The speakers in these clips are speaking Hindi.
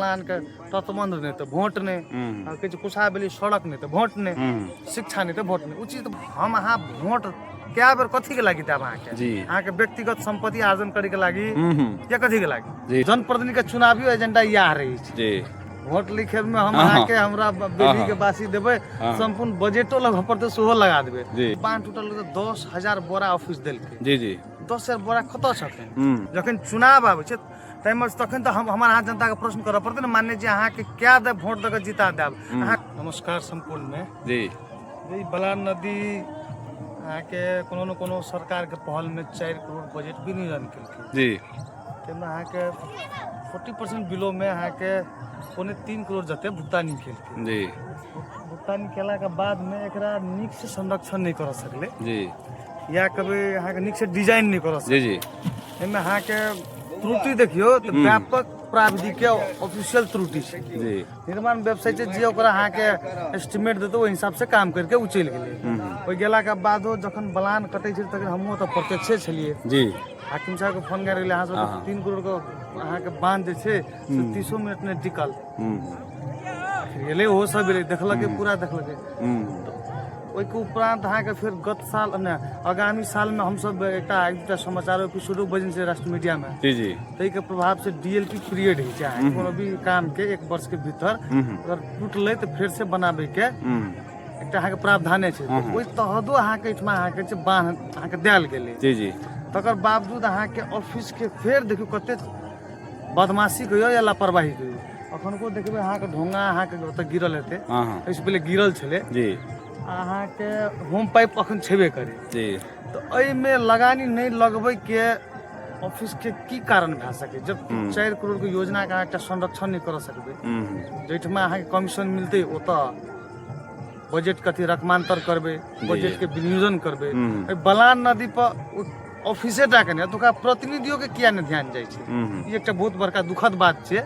बलान के तत्वबंध नहीं तो वोट नहीं कुछा बेली सड़क नहीं तो वोट नहीं शिक्षा नहीं तो वोट नहीं उचित हम अहाँ वोट क्या बेर कथी के लागी तब अहाँ के व्यक्तिगत संपत्ति अर्जन करे के लागी या कथी के लागी जनप्रतिनिधि के चुनावी एजेंडा यह रही है वोट लिखे में हम अहाँ के हमरा बेबी के बासी देबे संपूर्ण बजटो लग पर सेहो लगा देबे बांध टूटल तो 10,000 बोरा ऑफिस देलके जी जी 10,000 बोरा कत छथिन जखन चुनाव आबै छै तैमे तखन तो हम हमार जनता के प्रश्न करऽ पड़तै न मान्य जी अहाँ के क्या दे वोट दे के जिता देब अहाँ नमस्कार संपूर्ण में जी बलान नदी अहाँ के कोनो न कोनो सरकार के पहल में 4 करोड़ बजट विनियोजन केलकै जी तैमे अहाँ के 40% बिलो में अहाँ के 3.5 करोड़ जते भुगतानी केलकै जी भुगतानी केला के बाद में एकरा नीक से संरक्षण नहीं कर सकले जी या कभी अहाँ के नीक से डिजाइन नहीं कर सकले जी जी एमे अहाँ के त्रुटि देखियो तो व्यापक प्राविधिक के ऑफिशियल त्रुटि छै जी निर्माण वेबसाइट जे ओकरा अहाँ के एस्टिमेट देतो ओहि हिसाब से काम करके उ चलि गेलै ओइ गेला के बादो जखन बलान कटै छै तखन हमहु त प्रत्यक्ष छलिए जी हाकिम साहब के फोन कर गेलै अहाँ सब 3 करोड़ के अहाँ के बांध जे छै 30 मिनट में टिकल एले ओ सब देखलकै पूरा देखलकै ओइ के उपरांत अहाँ के फिर गत साल ने आगामी साल में हम सब एकटा समाचार एपिसोड बजन से राष्ट्र मीडिया में जी जी तै के प्रभाव से डीएलपी पीरियड है चाहे कोनो भी काम के 1 वर्ष के भीतर अगर टूटले तो फिर से बनाबे के एकटा अहाँ के प्रावधान छै ओइ तहदो अहाँ के इठमा अहाँ के बांध अहाँ के देल गेलै जी जी तकर बावजूद अहाँ के ऑफिस के फिर देखियो कते बदमाशी कहियो या लापरवाही कहियो अखन को देखबे अहाँ के ढोंगा अहाँ के ओत गिरल हेते एहिसे पहले गिरल छले जी अहाँ के होम पाइप अखन छेबे करे जी तो एहि में लगानी नहीं लगबे के ऑफिस के की कारण भए सके जब 4 करोड़ के योजना का एकटा संरक्षण नहीं कर सकबे जेठमा अहाँ के कमीशन मिलते ओत बजट कथी रकमांतर करबे बजट के विनियोजन करबे बलान नदी पर ऑफिसे टा के तो प्रतिनिधियों के किया नहीं ध्यान जाय छै ई एकटा बहुत बड़का दुखद बात छै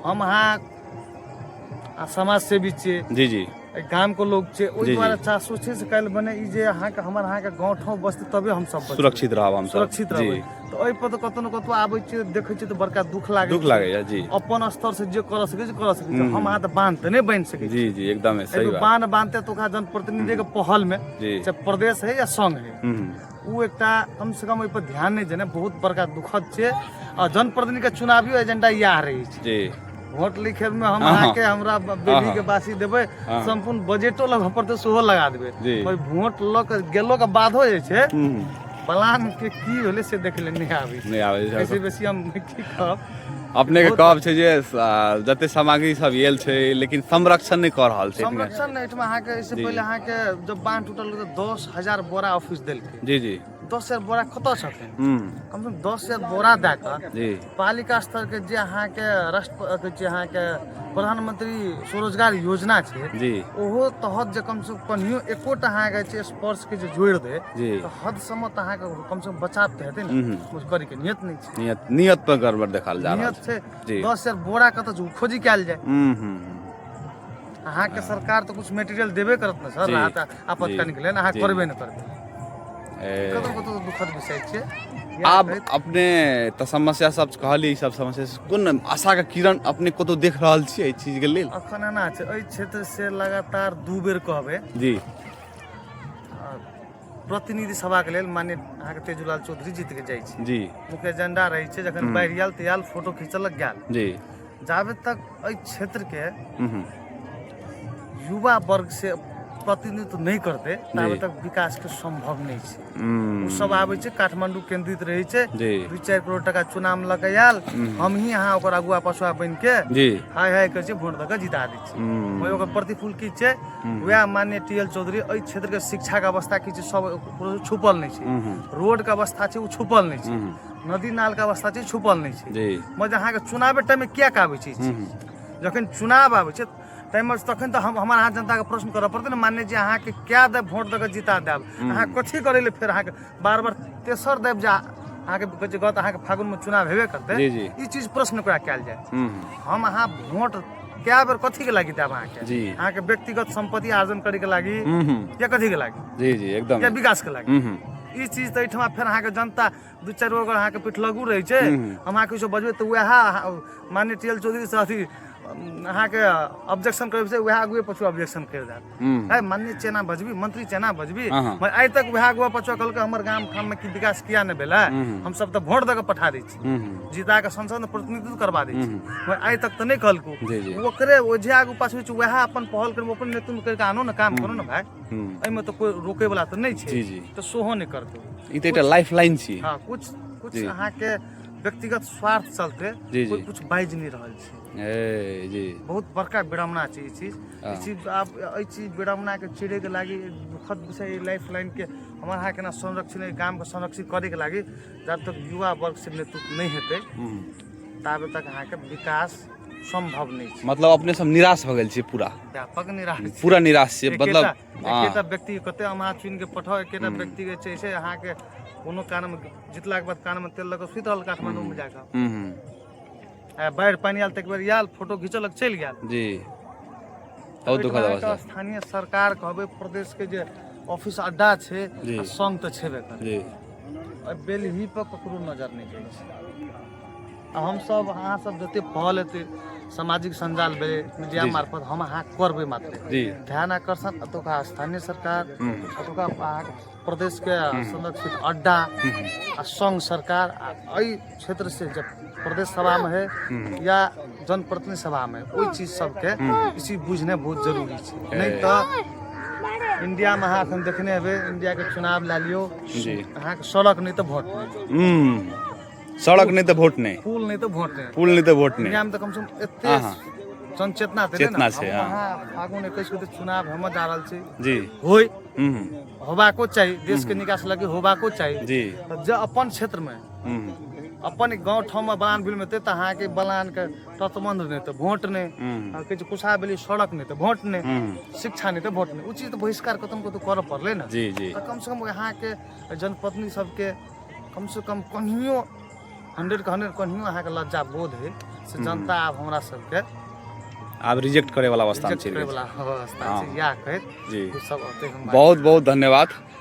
हम अहाँ समाज सेवी छियै जी जी गांव के लोग छे ओइ द्वारा चासो छे से काल बने ई जे अहाँ के हमर अहाँ के गांव ठाव बस्ती तबे हम सब सुरक्षित रहब हम सुरक्षित रहबै तो ओइ पर तो कतनो कतो आबै छे देखै छे तो बड़का दुख लागै जी अपन स्तर से जे कर सके हम अहाँ त बांध त नहीं बन सके जी जी एकदम सही बात बांधते तो का जनप्रतिनिधि के पहल में चाहे प्रदेश है या संघ है उ एकटा कम से कम ओइ पर ध्यान नहीं देने बहुत बड़का दुखद छे और जनप्रतिनिधि के चुनावी एजेंडा यह रही है जी वोट लिखे में हम अहाँ के हमरा बेबी के बासी देबे संपूर्ण बजटो लग पर सेहो लगा देबे ओइ वोट ल के गेलो के बाद हो जे छै बलान के की होले से देख ले नहीं आवे ऐसे बेसी हम की कहब अपने के कहब छै जे जते सामग्री सब येल छै लेकिन संरक्षण नहीं कर रहल छै संरक्षण नहीं अहाँ के इससे पहले अहाँ के जब बांध टूटल तो 10,000 बोरा ऑफिस देलके जी जी 10,000 बोरा कत छथिन कम से कम 10,000 बोरा दे के पालिका स्तर के जे अहाँ के राष्ट्र जे अहाँ के प्रधानमंत्री स्वरोजगार योजना छै जी ओहो तहत जे कम से कम कनियो एकोटा अहाँ के छै स्पर्श के जे जोड़ दे तो हद समय त अहाँ के कम से कम बचाव त हेतै न कुछ करे के नियत नहीं छै नियत पर गड़बड़ देखाल जा रहल छै 10,000 बोरा कत खोजी कैल जाए अहाँ के सरकार तो कुछ मटेरियल देबे करत न सर आपातकालीन के लेल अहाँ करबे न करबे कतो दुखद विषय छै आप अपने त समस्या सब कहली सब समस्या कोन आशा के किरण अपने को तो देख रहल छी ए चीज के लेल अखन ना छै एहि क्षेत्र से लगातार 2 बेर कहबे जी प्रतिनिधि सभा के लेल माननीय अहाँ के तेजूलाल चौधरी जीत के जाय छै जी मुख्य एजेंडा रही छै जखन बाढ़ि आयल त आयल फोटो खींचलक गेल जी जाबे तक एहि क्षेत्र के युवा वर्ग से प्रतिनिधित्व नहीं करते तब तक विकास के संभव नहीं छै उ सब आबै छै काठमांडू केंद्रित रही छै 2-4 करोड़ टका चुनाव लगायल हम ही यहाँ ओकर अगुआ पछुआ बन के हाय हाय कर छै वोट दक जिता दै छै ओइ ओकर प्रतिफल की छै वह माननीय टीएल चौधरी एहि क्षेत्र के शिक्षा के अवस्था की छै सब छुपल नहीं छै रोड के अवस्था छै उ छुपल नहीं छै नदी नाल के अवस्था छै छुपल नहीं छै मजे अहाँ के चुनाव टाइम में क्या आबै छै जखन चुनाव आबै छै तखन तो हम हमार जनता के प्रश्न करऽ पड़तै न मान्य जी अहाँ के क्या दे वोट दे के जिता देब अहाँ कथी करे ले फिर अहाँ के बार-बार तेसर देब जा अहाँ के गत अहाँ के फागुन में चुनाव हेबे करते ई चीज प्रश्न करा कैल जाए हम अहाँ वोट क्या बेर कथी के लागी देब अहाँ के अहाँ के व्यक्तिगत संपत्ति अर्जन करे के लागी या कथी के लागी जी जी एकदम या विकास के लागी ई चीज तो एठमा फेर अहाँके जनता दू चारि गो अहाँके पिठलगू रहै छै हम अहाँके किछो बजबै तऽ वएह माननीय टी एल चौधरी से अथी अहाँके ऑब्जेक्शन करे से वएह आगुए पछुआ ऑब्जेक्शन कर देत है माननीय चेना बजबी मंत्री चेना बजबी मैं आइ तक वएह आगुआ पछुआ कहलकै हमर गाम ठाम में की विकास किया नहि भेलै हम सब तऽ वोट दऽ के पठा दै छी जीता के संसद में प्रतिनिधित्व करवा दै छी मैं आइ तक तऽ नहि कहलको ओकरे ओझे आगू पाछू वएह अपन पहल कर अपन नेतृत्व करके आनो ना काम करो ना भाई एहिमे तऽ कोई रोके वाला तऽ नहि छै तऽ सोहो नहि करतो ई तऽ एकटा लाइफलाइन छी हां कुछ अहाँके व्यक्तिगत स्वार्थ चलते कोई कुछ बाइज नहीं रहल छै जी बहुत बड़का विडम्बना छै ई चीज आब एहि चीज विडम्बना के चिड़े के लागी दुखद विषय लाइफ लाइन के हमर अहाँ केना संरक्षण गाम के संरक्षित करे के लागी जब तक युवा वर्ग से नेतृत्व नहीं हेतै ताबे तक अहाँ के विकास संभव नहीं छै मतलब अपने सब निराश भ गेल छी पूरा व्यापक निराश पूरा निराश छी मतलब एकेटा व्यक्ति कते हम अहाँ चुन के पठाओ एकेटा व्यक्ति के छै से अहाँ के कोनो कान में जितला के बाद कान में तेल लगा सुति रहल काठमांडू में जाकर बाढ़ पानी आयल तक बार आयल फोटो खींचलक चलि गेल जी बहुत दुखद अवस्था स्थानीय सरकार कहबे प्रदेश के जे ऑफिस अड्डा छै संग तऽ छेबे करे जी बेलही पर ककरो नजर नहीं जाइ छै हम सब अहाँ सब जते पहल हेतै सामाजिक संजाल भेलै मीडिया मार्फत हम अहाँ करबै मात्र ध्यान आकर्षण अतुका स्थानीय सरकार अतुका प्रदेश के संरक्षित अड्डा आ संघ सरकार एहि क्षेत्र से जब प्रदेश सभा में है या जनप्रतिनिधि सभा में ओहि चीज सबके इसी बुझने बहुत जरूरी छै नहीं तो इंडिया में अहाँ एखन देखने हेबै इंडिया के चुनाव ला लियो अहाँ के सड़क नहीं तो वोट सड़क नहीं तो वोट नहीं पुल नहीं तो वोट नहीं पुल नहीं तो वोट नहीं इंडिया में तो कम से कम एते जनचेतना चेतना छै फागुन 21 के चुनाव हम जा रहल छै जी होय होबाको चाहिए देश के निकास लगे होबाको चाहिए जी जे अपन क्षेत्र में अपन गांव ठाम में बलान बिल में ते अहाँ के बलान के तत्वबंध नहीं तो वोट नहीं किछु कुशा बेली सड़क नहीं तो वोट नहीं शिक्षा नहीं तो वोट नहीं उचित तो बहिष्कार खत्म को तो करऽ पड़ले ना जी जी कम से कम यहाँ के जनप्रतिनिधि सबके कम से कम कन्हियो 100 के 100 कन्हियो अहाँ के लज्जा बोध है से जनता आब हमरा सबके आब रिजेक्ट करे वाला अवस्था में या कहे जी सब बहुत बहुत धन्यवाद।